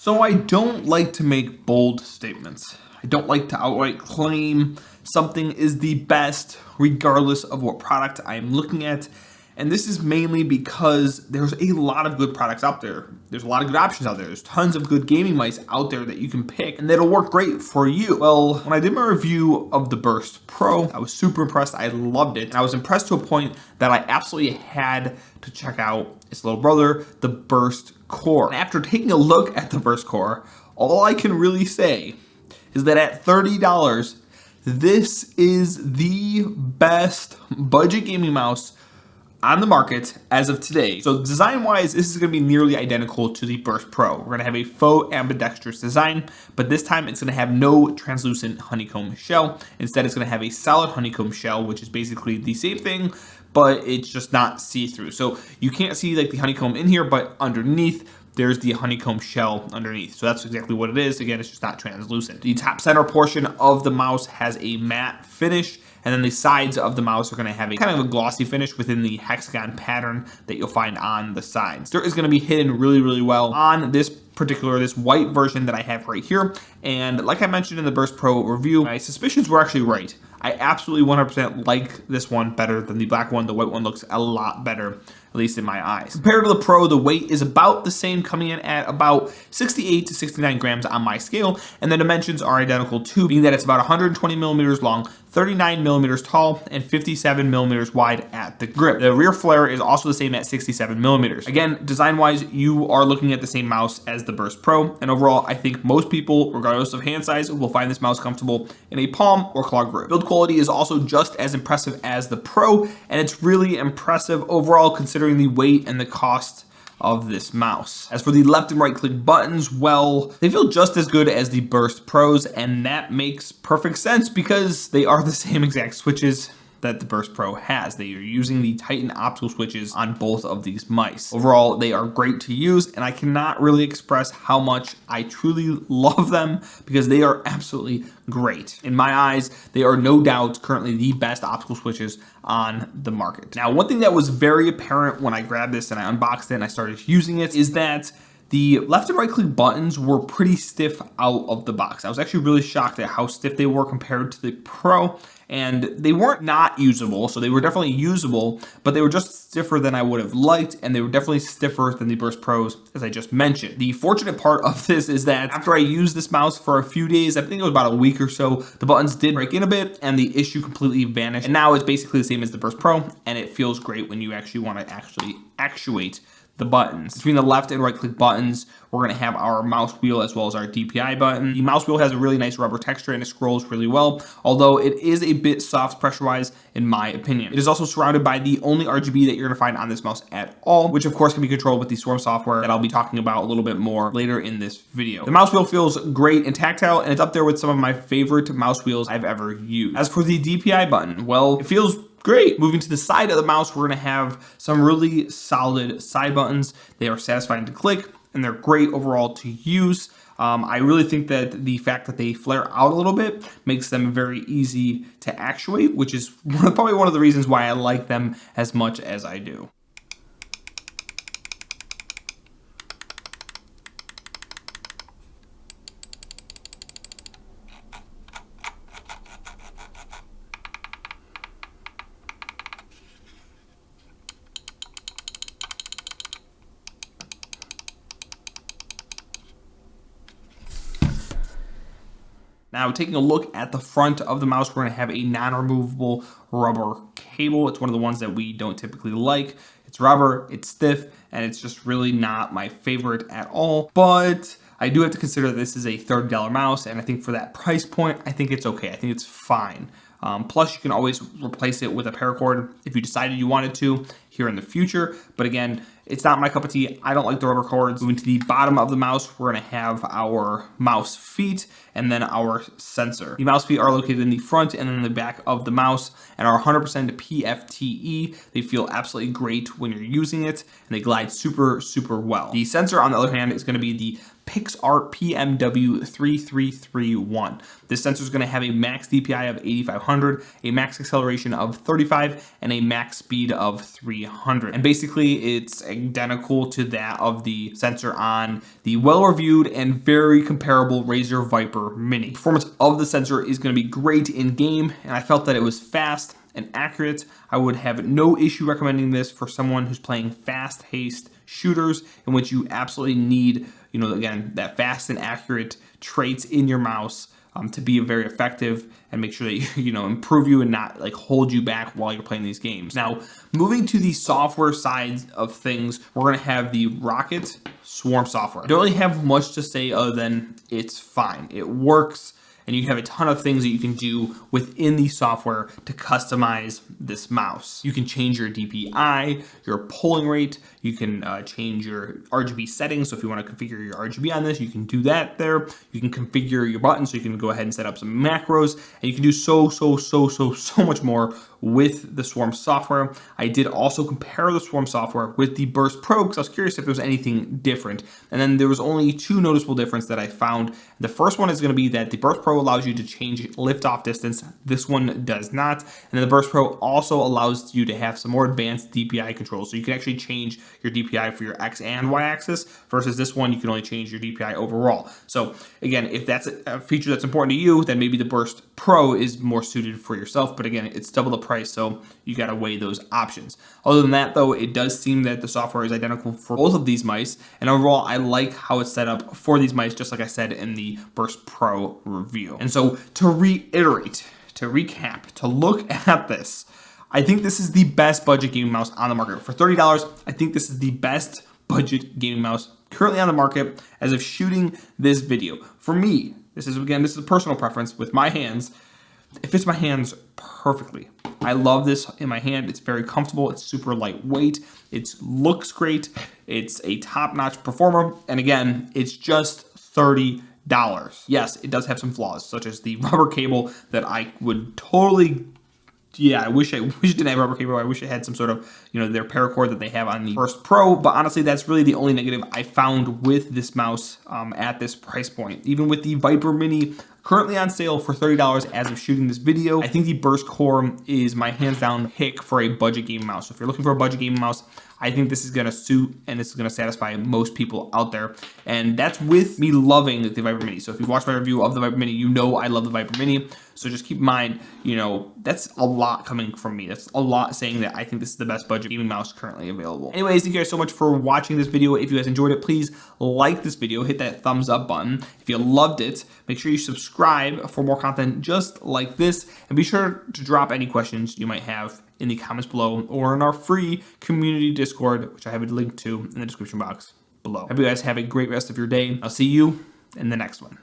So I don't like to make bold statements. I don't like to outright claim something is the best regardless of what product I'm looking at. And this is mainly because there's a lot of good products out there. There's a lot of good options out there. There's tons of good gaming mice out there that you can pick and that'll work great for you. Well, when I did my review of the Burst Pro, I was super impressed. I loved it. And I was impressed to a point that I absolutely had to check out its little brother, the Burst Core. And after taking a look at the Burst Core, all I can really say is that at $30, this is the best budget gaming mouse on the market as of today. So design-wise, this is going to be nearly identical to the Burst Pro. We're going to have a faux ambidextrous design, but this time it's going to have no translucent honeycomb shell. Instead, it's going to have a solid honeycomb shell, which is basically the same thing, but it's just not see-through. So you can't see like the honeycomb in here, but underneath there's the honeycomb shell underneath. So that's exactly what it is. Again, it's just not translucent. The top center portion of the mouse has a matte finish, and then the sides of the mouse are going to have a kind of a glossy finish within the hexagon pattern that you'll find on the sides. There is going to be hidden really well on this white version that I have right here. And like I mentioned in the Burst Pro review, my suspicions were actually right. I absolutely 100% like this one better than the black one. The white one looks a lot better, at least in my eyes. Compared to the Pro, the weight is about the same, coming in at about 68 to 69 grams on my scale, and the dimensions are identical too, being that it's about 120 millimeters long, 39 millimeters tall, and 57 millimeters wide at the grip. The rear flare is also the same at 67 millimeters. Again, design-wise, you are looking at the same mouse as the Burst Pro, and overall, I think most people, regardless of hand size, will find this mouse comfortable in a palm or claw grip. Build quality is also just as impressive as the Pro, and it's really impressive overall considering the weight and the cost of this mouse. As for the left and right click buttons, well, they feel just as good as the Burst Pros, and that makes perfect sense because they are the same exact switches that the Burst Pro has. They are using the Titan optical switches on both of these mice. Overall, they are great to use, and I cannot really express how much I truly love them because they are absolutely great. In my eyes, they are no doubt currently the best optical switches on the market. Now, one thing that was very apparent when I grabbed this and I unboxed it and I started using it is that the left and right click buttons were pretty stiff out of the box. I was actually really shocked at how stiff they were compared to the Pro, and they weren't not usable, so they were definitely usable, but they were just stiffer than I would have liked, and they were definitely stiffer than the Burst Pros, as I just mentioned. The fortunate part of this is that after I used this mouse for a few days, I think it was about a week or so, the buttons did break in a bit, and the issue completely vanished, and now it's basically the same as the Burst Pro, and it feels great when you actually want to actuate the buttons. Between the left and right click buttons, we're going to have our mouse wheel as well as our DPI button. The mouse wheel has a really nice rubber texture and it scrolls really well, although it is a bit soft pressure-wise in my opinion. It is also surrounded by the only RGB that you're going to find on this mouse at all, which of course can be controlled with the Swarm software that I'll be talking about a little bit more later in this video. The mouse wheel feels great and tactile, and it's up there with some of my favorite mouse wheels I've ever used. As for the DPI button, well, it feels great. Moving to the side of the mouse, we're going to have some really solid side buttons. They are satisfying to click, and they're great overall to use. I really think that the fact that they flare out a little bit makes them very easy to actuate, which is probably one of the reasons why I like them as much as I do. Now, taking a look at the front of the mouse, we're going to have a non-removable rubber cable. It's one of the ones that we don't typically like. It's rubber, it's stiff, and it's just really not my favorite at all. But I do have to consider this is a $30 mouse, and I think for that price point, I think it's okay. I think it's fine. Plus, you can always replace it with a paracord if you decided you wanted to here in the future. But again, it's not my cup of tea. I don't like the rubber cords. Moving to the bottom of the mouse, we're going to have our mouse feet and then our sensor. The mouse feet are located in the front and then the back of the mouse and are 100% PFTE. They feel absolutely great when you're using it, and they glide super well. The sensor, on the other hand, is going to be the PixArt PMW3331. This sensor is going to have a max DPI of 8500, a max acceleration of 35, and a max speed of 300. And basically, it's identical to that of the sensor on the well-reviewed and very comparable Razer Viper Mini. Performance of the sensor is going to be great in game, and I felt that it was fast and accurate. I would have no issue recommending this for someone who's playing fast-paced shooters in which you absolutely need, again, that fast and accurate traits in your mouse to be very effective and make sure that you improve you and not like hold you back while you're playing these games. Now, moving to the software side of things, we're going to have the ROCCAT Swarm software. I don't really have much to say other than it's fine. It works. And you have a ton of things that you can do within the software to customize this mouse. You can change your DPI, your polling rate, you can change your RGB settings. So if you want to configure your RGB on this, you can do that there. You can configure your buttons, so you can go ahead and set up some macros, and you can do so much more with the Swarm software. I did also compare the Swarm software with the Burst Pro because I was curious if there was anything different. And then there was only two noticeable differences that I found. The first one is going to be that the Burst Pro allows you to change liftoff distance. This one does not. And then the Burst Pro also allows you to have some more advanced DPI controls. So you can actually change your DPI for your X and Y axis versus this one, you can only change your DPI overall. So again, if that's a feature that's important to you, then maybe the Burst Pro is more suited for yourself. But again, it's double the price, so you got to weigh those options. Other than that, though, it does seem that the software is identical for both of these mice, and overall, I like how it's set up for these mice, just like I said in the Burst Pro review. And so, to reiterate, to recap, to look at this, I think this is the best budget gaming mouse on the market. For $30, I think this is the best budget gaming mouse currently on the market as of shooting this video. For me, this is a personal preference with my hands. It fits my hands perfectly. I love this in my hand. It's very comfortable. It's super lightweight. It looks great. It's a top-notch performer. And again, it's just $30. Yes, it does have some flaws, such as the rubber cable that I would totally... Yeah, I wish it didn't have rubber cable. I wish it had some sort of, their paracord that they have on the Burst Pro. But honestly, that's really the only negative I found with this mouse at this price point. Even with the Viper Mini currently on sale for $30 as of shooting this video, I think the Burst Core is my hands down pick for a budget gaming mouse. So if you're looking for a budget gaming mouse, I think this is going to suit and it's going to satisfy most people out there. And that's with me loving the Viper Mini. So if you've watched my review of the Viper Mini, you know I love the Viper Mini. So just keep in mind, that's a lot coming from me. That's a lot saying that I think this is the best budget gaming mouse currently available. Anyways, thank you guys so much for watching this video. If you guys enjoyed it, please like this video, hit that thumbs up button. If you loved it, make sure you subscribe for more content just like this. And be sure to drop any questions you might have in the comments below or in our free community Discord, which I have a link to in the description box below. I hope you guys have a great rest of your day. I'll see you in the next one.